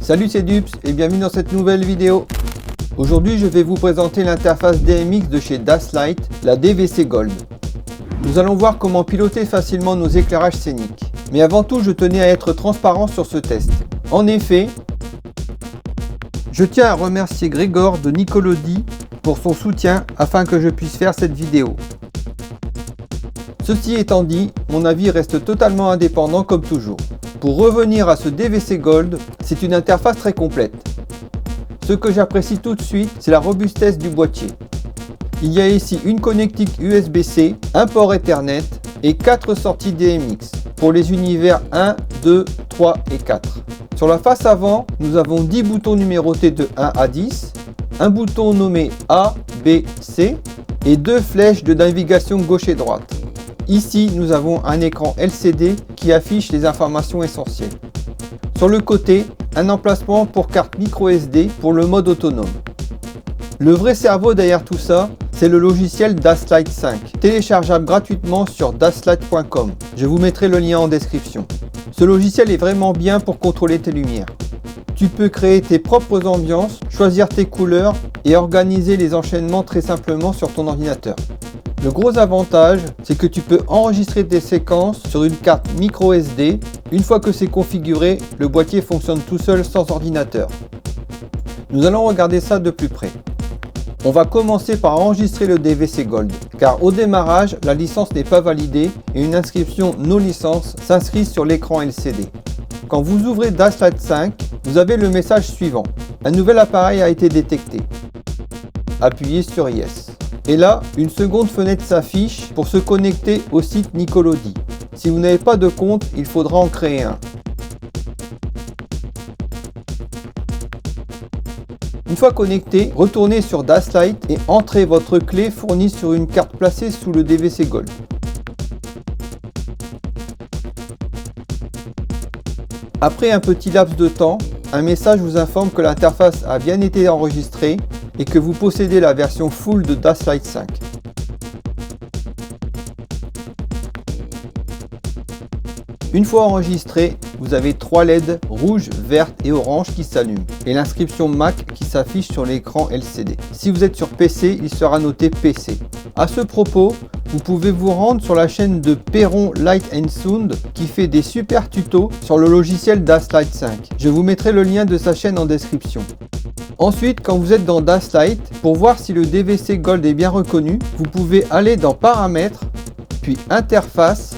Salut, c'est Dups et bienvenue dans cette nouvelle vidéo. Aujourd'hui, je vais vous présenter l'interface DMX de chez Daslight, la DVC Gold. Nous allons voir comment piloter facilement nos éclairages scéniques. Mais avant tout, je tenais à être transparent sur ce test. En effet, je tiens à remercier Grégor de Nicolodi pour son soutien afin que je puisse faire cette vidéo. Ceci étant dit, mon avis reste totalement indépendant comme toujours. Pour revenir à ce DVC Gold, c'est une interface très complète. Ce que j'apprécie tout de suite, c'est la robustesse du boîtier. Il y a ici une connectique USB-C, un port Ethernet et 4 sorties DMX pour les univers 1, 2, 3 et 4. Sur la face avant, nous avons 10 boutons numérotés de 1 à 10, un bouton nommé A, B, C et 2 flèches de navigation gauche et droite. Ici, nous avons un écran LCD qui affiche les informations essentielles. Sur le côté, un emplacement pour carte microSD pour le mode autonome. Le vrai cerveau derrière tout ça, c'est le logiciel Daslight 5, téléchargeable gratuitement sur daslight.com. Je vous mettrai le lien en description. Ce logiciel est vraiment bien pour contrôler tes lumières. Tu peux créer tes propres ambiances, choisir tes couleurs et organiser les enchaînements très simplement sur ton ordinateur. Le gros avantage, c'est que tu peux enregistrer tes séquences sur une carte microSD. Une fois que c'est configuré, le boîtier fonctionne tout seul sans ordinateur. Nous allons regarder ça de plus près. On va commencer par enregistrer le DVC Gold, car au démarrage, la licence n'est pas validée et une inscription no licence s'inscrit sur l'écran LCD. Quand vous ouvrez Daslight 5, vous avez le message suivant. Un nouvel appareil a été détecté. Appuyez sur Yes. Et là, une seconde fenêtre s'affiche pour se connecter au site Nicolodi. Si vous n'avez pas de compte, il faudra en créer un. Une fois connecté, retournez sur Daslight et entrez votre clé fournie sur une carte placée sous le DVC Gold. Après un petit laps de temps, un message vous informe que l'interface a bien été enregistrée et que vous possédez la version full de Daslight 5. Une fois enregistré, vous avez 3 LED rouge, verte et orange qui s'allument et l'inscription Mac qui s'affiche sur l'écran LCD. Si vous êtes sur PC, il sera noté PC. À ce propos, vous pouvez vous rendre sur la chaîne de Perron Light & Sound qui fait des super tutos sur le logiciel Daslight 5. Je vous mettrai le lien de sa chaîne en description. Ensuite, quand vous êtes dans Daslight, pour voir si le DVC Gold est bien reconnu, vous pouvez aller dans Paramètres, puis Interface,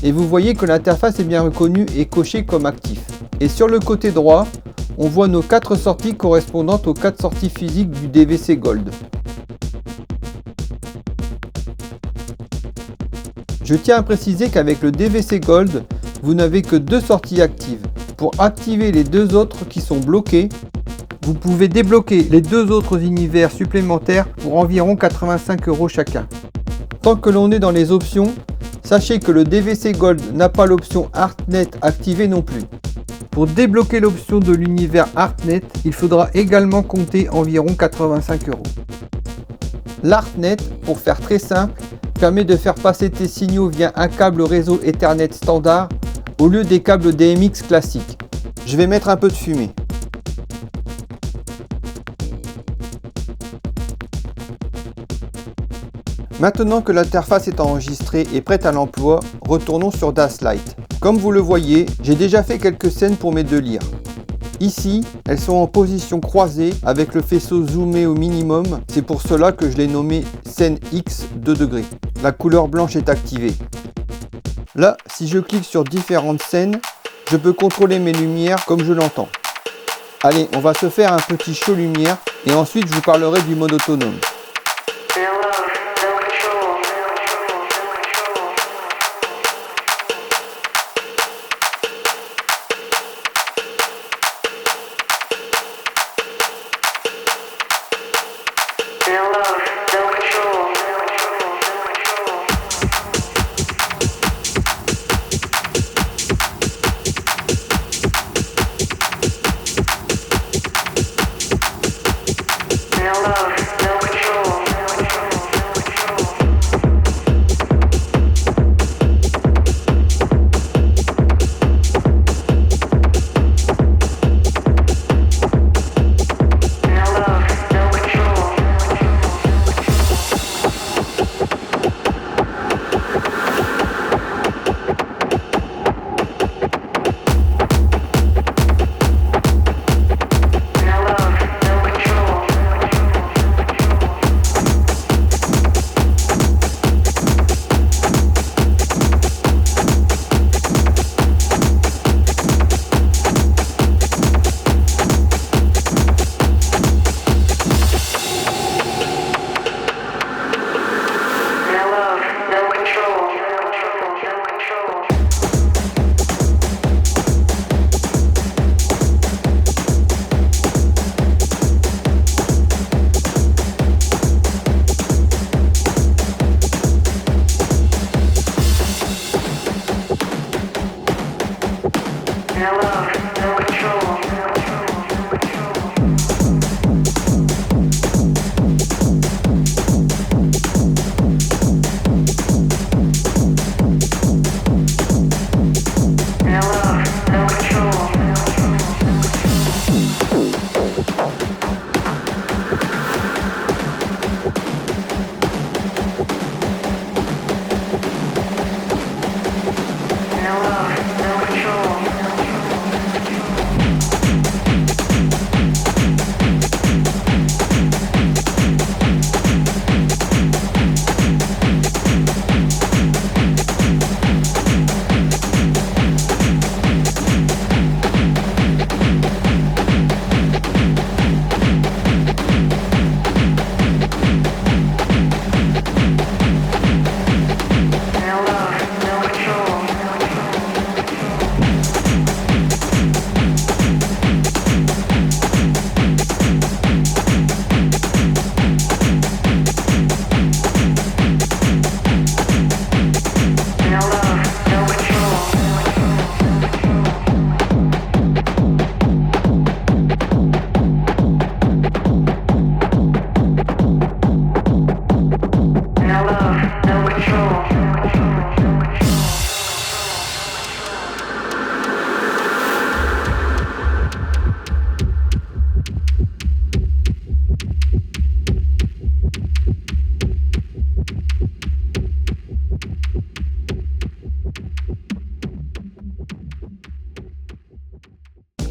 et vous voyez que l'interface est bien reconnue et cochée comme actif. Et sur le côté droit, on voit nos 4 sorties correspondantes aux 4 sorties physiques du DVC Gold. Je tiens à préciser qu'avec le DVC Gold, vous n'avez que 2 sorties actives. Pour activer les 2 autres qui sont bloquées, vous pouvez débloquer les 2 autres univers supplémentaires pour environ 85 € chacun. Tant que l'on est dans les options, sachez que le DVC Gold n'a pas l'option ArtNet activée non plus. Pour débloquer l'option de l'univers ArtNet, il faudra également compter environ 85 €. L'ArtNet, pour faire très simple, permet de faire passer tes signaux via un câble réseau Ethernet standard au lieu des câbles DMX classiques. Je vais mettre un peu de fumée. Maintenant que l'interface est enregistrée et prête à l'emploi, retournons sur Daslight. Comme vous le voyez, j'ai déjà fait quelques scènes pour mes 2 lyres. Ici, elles sont en position croisée avec le faisceau zoomé au minimum, c'est pour cela que je l'ai nommé scène X 2 degrés. La couleur blanche est activée. Là, si je clique sur différentes scènes, je peux contrôler mes lumières comme je l'entends. Allez, on va se faire un petit show lumière et ensuite je vous parlerai du mode autonome. No love, no control.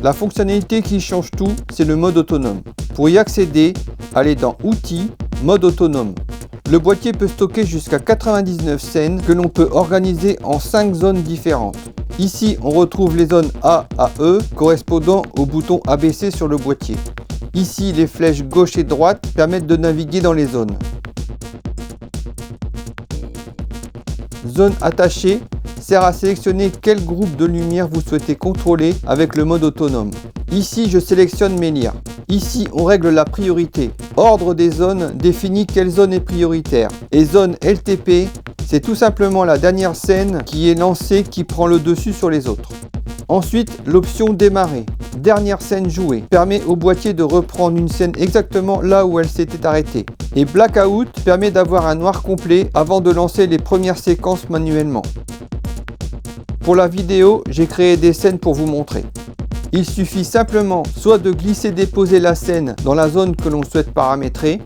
La fonctionnalité qui change tout, c'est le mode autonome. Pour y accéder, allez dans Outils, Mode autonome. Le boîtier peut stocker jusqu'à 99 scènes que l'on peut organiser en 5 zones différentes. Ici, on retrouve les zones A à E correspondant au bouton ABC sur le boîtier. Ici, les flèches gauche et droite permettent de naviguer dans les zones. Zone attachée sert à sélectionner quel groupe de lumière vous souhaitez contrôler avec le mode autonome. Ici, je sélectionne mes lyres. Ici, on règle la priorité. Ordre des zones définit quelle zone est prioritaire. Et zone LTP, c'est tout simplement la dernière scène qui est lancée qui prend le dessus sur les autres. Ensuite, l'option démarrer, dernière scène jouée, permet au boîtier de reprendre une scène exactement là où elle s'était arrêtée. Et blackout permet d'avoir un noir complet avant de lancer les premières séquences manuellement. Pour la vidéo, j'ai créé des scènes pour vous montrer. Il suffit simplement soit de glisser-déposer la scène dans la zone que l'on souhaite paramétrer,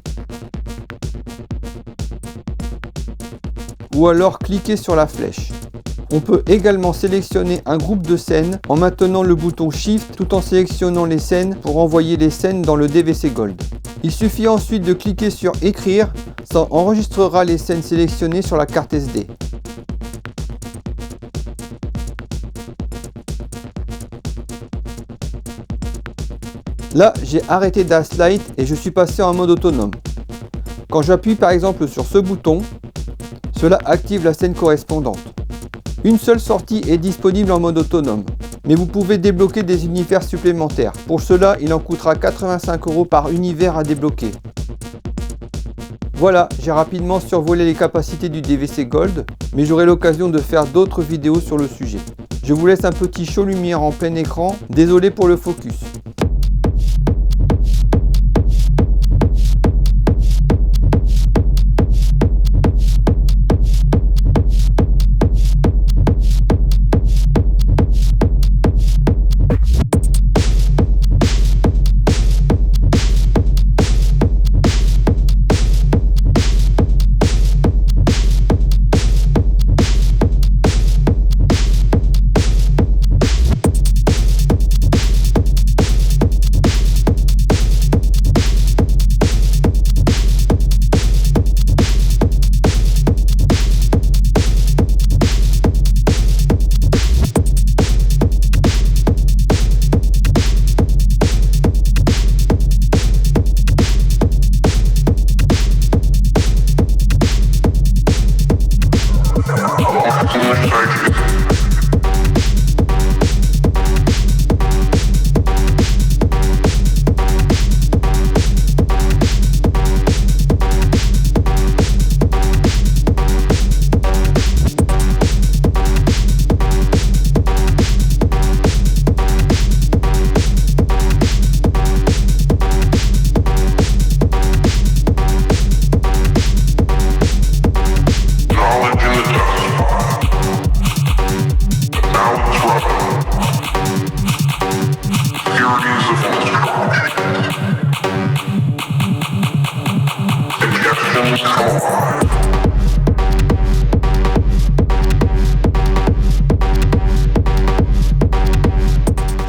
ou alors cliquer sur la flèche. On peut également sélectionner un groupe de scènes en maintenant le bouton Shift tout en sélectionnant les scènes pour envoyer les scènes dans le DVC Gold. Il suffit ensuite de cliquer sur Écrire, ça enregistrera les scènes sélectionnées sur la carte SD. Là, j'ai arrêté Daslight et je suis passé en mode autonome. Quand j'appuie par exemple sur ce bouton, cela active la scène correspondante. Une seule sortie est disponible en mode autonome, mais vous pouvez débloquer des univers supplémentaires. Pour cela, il en coûtera 85 € par univers à débloquer. Voilà, j'ai rapidement survolé les capacités du DVC Gold, mais j'aurai l'occasion de faire d'autres vidéos sur le sujet. Je vous laisse un petit show lumière en plein écran, désolé pour le focus.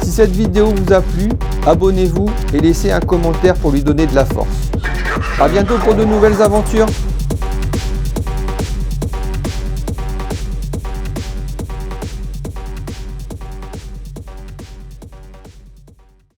Si cette vidéo vous a plu, abonnez-vous et laissez un commentaire pour lui donner de la force. A bientôt pour de nouvelles aventures.